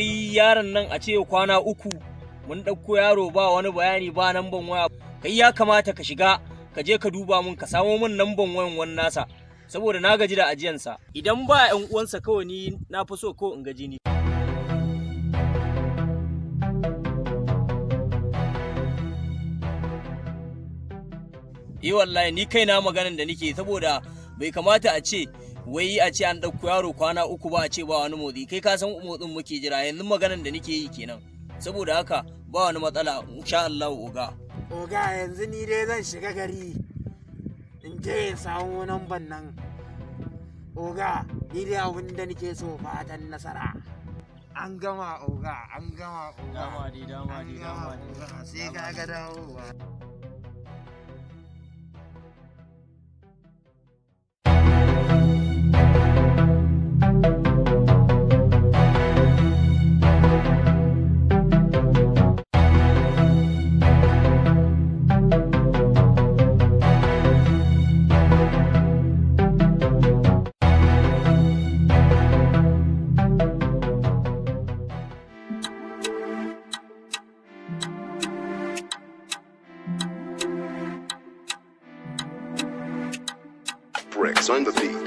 kai yaron nan a ce kwana 3 mun ɗauko yaro ba wani bayani ba namban waya. Kai ya kamata ka shiga ka je ka duba mun ka samo min namban wayan wani nasa saboda na gaji da ajiyansa. Idan ba 'yan uwansa kawai ni na fi so ko in gaji ni. Wallahi ni kaina maganan da nake saboda bai kamata a ce wai a ce an ɗauko yaro kwana 3 ba a ce ba wani motsi. Kai ka san motsin muke jira, yanzu maganan da nake yi kenan. Saboda haka ba wani matsala insha Allah oga. Oga yanzu ni dai zan shiga gari in je in samu namban nan. Oga ni dai abin da nake so fatan nasara. An gama oga, an gama oga. Dama sai ka ga dawowa. Bricks on the beat.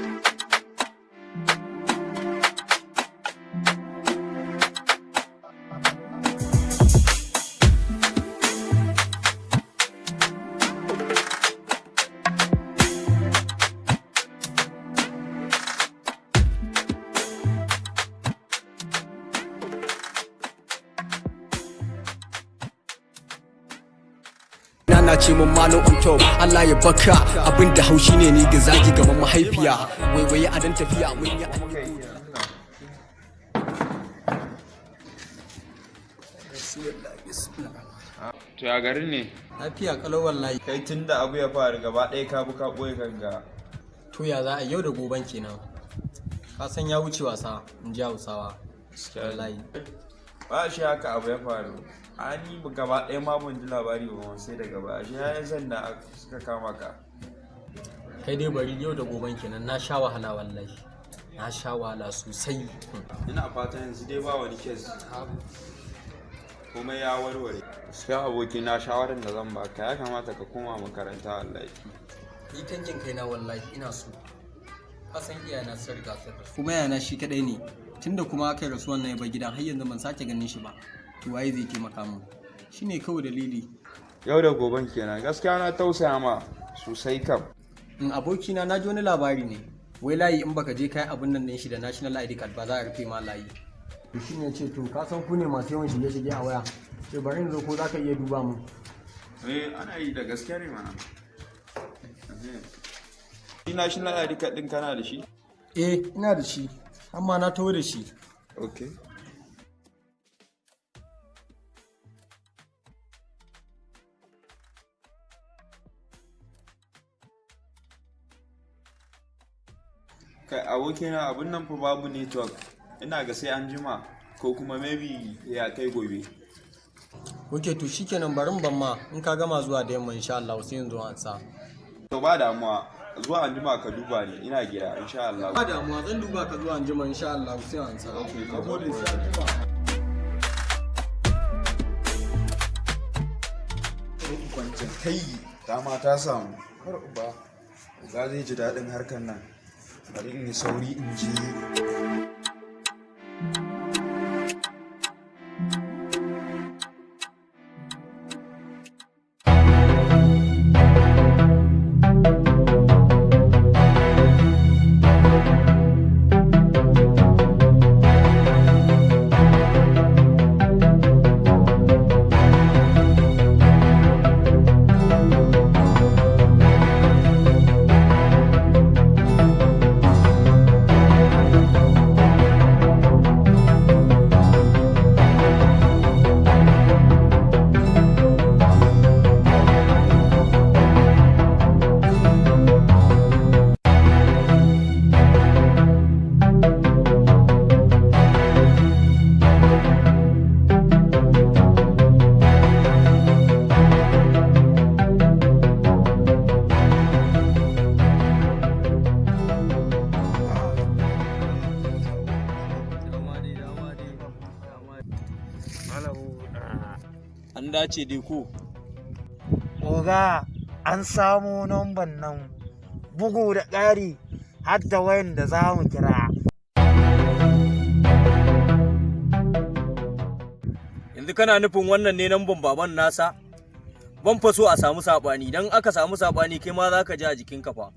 na ce mun malo on top Allah ya baka abinda haushi ne ni ga zagi gaban mahaifiya waiwaye a dan tafiya mun yi to ya garin ne lafiya kalau wallahi kai tunda abu ya faru gaba ɗaya ka buka boye kanka to ya za a yau da goban kenan ka san ya wuce wasa in ji Hausawa wallahi ba shi haka abu ya faru ani gaba ɗaya ma ban ji labari ba sai daga baya shi ya sanda suka kama ka kai dai bari yau da goban kenan na sha wahala wallahi na sha wahala sosai ina fatan yanzu dai ba wani kes kuma ya warware gaskiya aboki na shawarar da zan baka ya kamata ka koma makaranta wallahi ni tankin kaina wallahi ina so ka san iyayena sun riga sun rasu kuma yana shi kadai ne tunda kuma aka rasu wannan ya bar gidan har yanzu ban sake ganin shi ba to waye zai taimaka min shine kawai dalili yau da goben kenan gaskiya na tausaya ma sosai kam in abokina na ji wani labari ne wai layi in baka je kai abun nan din shi da national ID card ba za a rufe ma layi to shine ce to ka san ku ne masu yawan shige a waya sai bari in zo ko za ka iya duba mu ana yi da gaskiya ne mana shi national ID card din kana da shi ina da shi amma na tawo da shi okay kai abokina abun nan fa babu network ina ga sai an jima ko kuma maybe ya kai gobe ok to shikenan barin ban ma in ka gama zuwa da yamma insha Allah sai yanzu an sa to ba damuwa zuwa an jima ka duba ni ina gida insha Allah ba damuwa zan duba ka zuwa an jima insha Allah sai an sa okay ka gode sai an jima kwancin kai dama ta samu har uba ga zai ji daɗin harkar nan bari in yi sauri in je An dace dai ko? Oga, an samu namban nan bugu da ƙari har da wayan da za mu kira. Yanzu kana nufin wannan ne namban baban nasa? Ban fa so a samu saɓani, idan aka samu saɓani kai ma za ka ji a jikinka fa.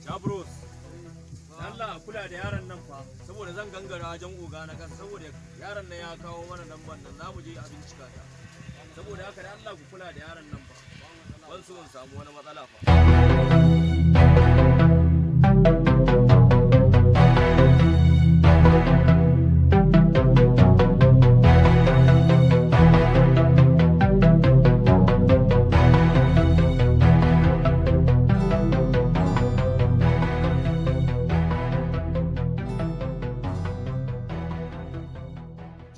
Jabros, Allah kula da yaron nan fa, saboda zan gangara wajen oga na kasa, saboda yaron nan ya kawo mana lambar nan, za mu je a bincika ta. Saboda haka da Allah ku kula da yaron nan fa, ban so in samu wani matsala fa.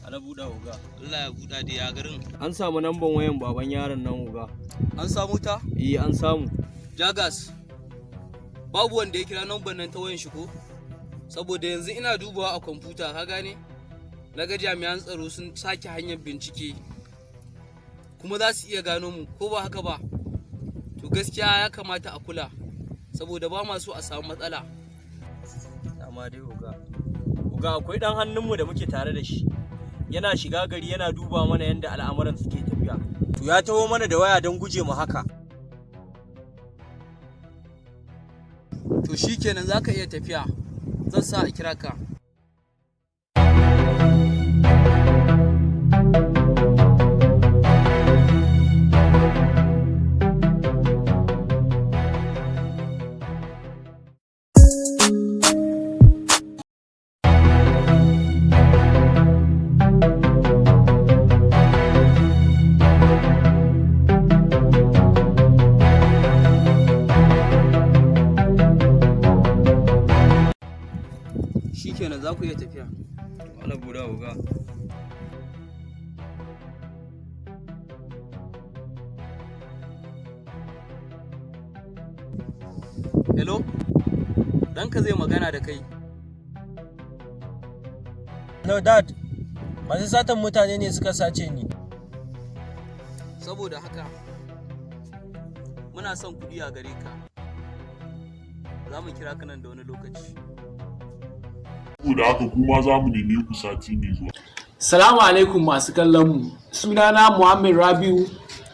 Ana buɗa oga. Allah ya buɗa da ya garin. An samu namban wayan baban yaron nan oga. An samu ta? Eh an samu. Jagas, babu wanda ya kira namban nan ta wayan shi ko? Saboda yanzu ina dubawa a kwamfuta, ka gane? Na ga jami'an tsaro sun sake hanyar bincike. Kuma za su iya gano mu, ko ba haka ba? To gaskiya ya kamata a kula, saboda ba ma so a samu matsala. Dama dai oga. Oga akwai ɗan hannunmu da muke tare da shi. Yana shiga gari yana duba mana yadda al'amuran suke tafiya. To ya taho mana da waya don guje mu haka. To shikenan za ka iya tafiya, zan sa a kira ka. Shikenan za ku iya tafiya. Ana buɗa oga. Hello? Ɗanka zai magana da kai. No dad, masu satan mutane ne suka sace ni. Saboda haka, muna son kuɗi a gare ka. Za mu kira ka nan da wani lokaci. Saboda haka kuma za mu neme ku sati mai zuwa. Salamu alaikum masu kallon mu. Sunana Muhammad Rabiu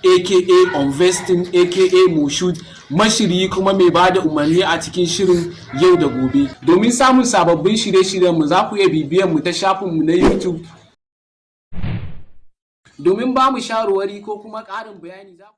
aka Investing aka Moshud, mashiryi kuma mai bada umarni a cikin shirin Yau da Gobe. Domin samun sababbin shirye-shiryen mu za ku iya bibiyan mu ta shafin mu na YouTube. Domin ba mu shawarwari ko kuma ƙarin bayani za ku